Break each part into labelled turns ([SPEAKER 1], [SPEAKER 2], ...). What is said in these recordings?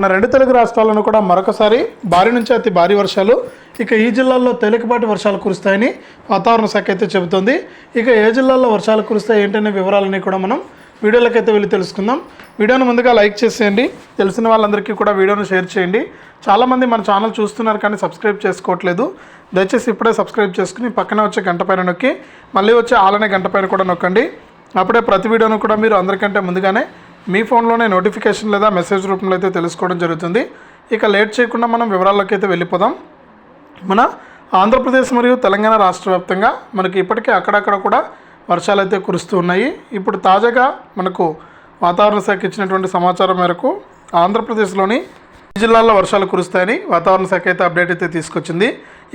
[SPEAKER 1] మన రెండు తెలుగు రాష్ట్రాలను కూడా మరొకసారి భారీ నుంచి అతి భారీ వర్షాలు ఇక ఈ జిల్లాల్లో తేలికపాటి వర్షాలు కురుస్తాయని వాతావరణ శాఖ అయితే చెబుతోంది. ఇక ఏ జిల్లాల్లో వర్షాలు కురుస్తాయి ఏంటనే వివరాలన్నీ కూడా మనం వీడియోలకైతే వెళ్ళి తెలుసుకుందాం. వీడియోను ముందుగా లైక్ చేసేయండి, తెలిసిన వాళ్ళందరికీ కూడా వీడియోను షేర్ చేయండి. చాలామంది మన ఛానల్ చూస్తున్నారు కానీ సబ్స్క్రైబ్ చేసుకోవట్లేదు. దయచేసి ఇప్పుడే సబ్స్క్రైబ్ చేసుకుని పక్కనే వచ్చే గంట పైన నొక్కి మళ్ళీ వచ్చే ఆలనే గంట పైన కూడా నొక్కండి. అప్పుడే ప్రతి వీడియోను కూడా మీరు అందరికంటే ముందుగానే మీ ఫోన్లోనే నోటిఫికేషన్ లేదా మెసేజ్ రూపంలో అయితే తెలుసుకోవడం జరుగుతుంది. ఇక లేట్ చేయకుండా మనం వివరాల్లోకి అయితే వెళ్ళిపోదాం. మన ఆంధ్రప్రదేశ్ మరియు తెలంగాణ రాష్ట్ర వ్యాప్తంగా మనకి ఇప్పటికే అక్కడక్కడ కూడా వర్షాలు అయితే కురుస్తూ ఉన్నాయి. ఇప్పుడు తాజాగా మనకు వాతావరణ శాఖ ఇచ్చినటువంటి సమాచారం మేరకు ఆంధ్రప్రదేశ్లోని ఏ జిల్లాల్లో వర్షాలు కురుస్తాయని వాతావరణ శాఖ అయితే అప్డేట్ అయితే తీసుకొచ్చింది.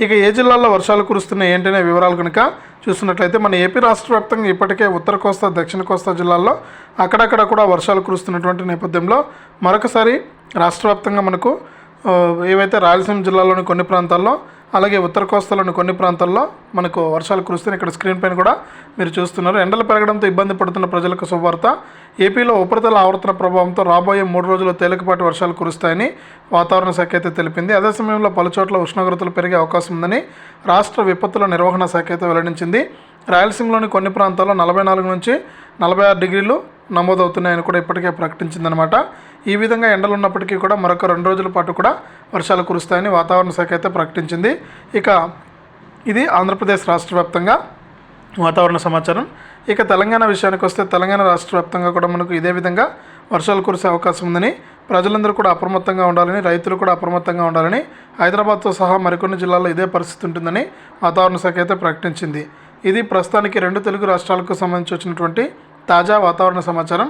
[SPEAKER 1] ఇక ఏ జిల్లాల్లో వర్షాలు కురుస్తున్నాయి ఏంటనే వివరాలు కనుక చూస్తున్నట్లయితే మన ఏపీ రాష్ట్ర వ్యాప్తంగా ఇప్పటికే ఉత్తర కోస్తా దక్షిణ కోస్తా జిల్లాల్లో అక్కడక్కడ కూడా వర్షాలు కురుస్తున్నటువంటి నేపథ్యంలో మరొకసారి రాష్ట్ర వ్యాప్తంగా మనకు ఏవైతే రాయలసీమ జిల్లాలోని కొన్ని ప్రాంతాల్లో అలాగే ఉత్తర కోస్తాలోని కొన్ని ప్రాంతాల్లో మనకు వర్షాలు కురుస్తున్నాయి. ఇక్కడ స్క్రీన్ పైన కూడా మీరు చూస్తున్నారు. ఎండలు పెరగడంతో ఇబ్బంది పడుతున్న ప్రజలకు శుభవార్త. ఏపీలో ఉపరితల ఆవర్తన ప్రభావంతో రాబోయే 3 రోజులు తేలికపాటి వర్షాలు కురుస్తాయని వాతావరణ శాఖ అయితే తెలిపింది. అదే సమయంలో పలుచోట్ల ఉష్ణోగ్రతలు పెరిగే అవకాశం ఉందని రాష్ట్ర విపత్తుల నిర్వహణ శాఖ అయితే వెల్లడించింది. రాయలసీమలోని కొన్ని ప్రాంతాల్లో 44 నుంచి 46 డిగ్రీలు నమోదవుతున్నాయని కూడా ఇప్పటికే ప్రకటించిందనమాట. ఈ విధంగా ఎండలు ఉన్నప్పటికీ కూడా మరొక 2 రోజుల పాటు కూడా వర్షాలు కురుస్తాయని వాతావరణ శాఖ అయితే ప్రకటించింది. ఇక ఇది ఆంధ్రప్రదేశ్ రాష్ట్ర వ్యాప్తంగా వాతావరణ సమాచారం. ఇక తెలంగాణ విషయానికి వస్తే తెలంగాణ రాష్ట్ర వ్యాప్తంగా కూడా మనకు ఇదే విధంగా వర్షాలు కురిసే అవకాశం ఉందని, ప్రజలందరూ కూడా అప్రమత్తంగా ఉండాలని, రైతులు కూడా అప్రమత్తంగా ఉండాలని, హైదరాబాద్తో సహా మరికొన్ని జిల్లాల్లో ఇదే పరిస్థితి ఉంటుందని వాతావరణ శాఖ అయితే ప్రకటించింది. ఇది ప్రస్తుతానికి 2 తెలుగు రాష్ట్రాలకు సంబంధించి వచ్చినటువంటి తాజా వాతావరణ సమాచారం.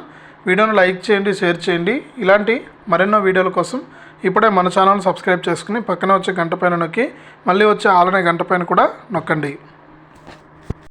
[SPEAKER 1] వీడియోను లైక్ చేయండి, షేర్ చేయండి. ఇలాంటి మరెన్నో వీడియోల కోసం ఇప్పుడే మన ఛానల్ని సబ్స్క్రైబ్ చేసుకుని పక్కన వచ్చే గంట పైన నొక్కి మళ్ళీ వచ్చే ఆలనే గంట పైన కూడా నొక్కండి.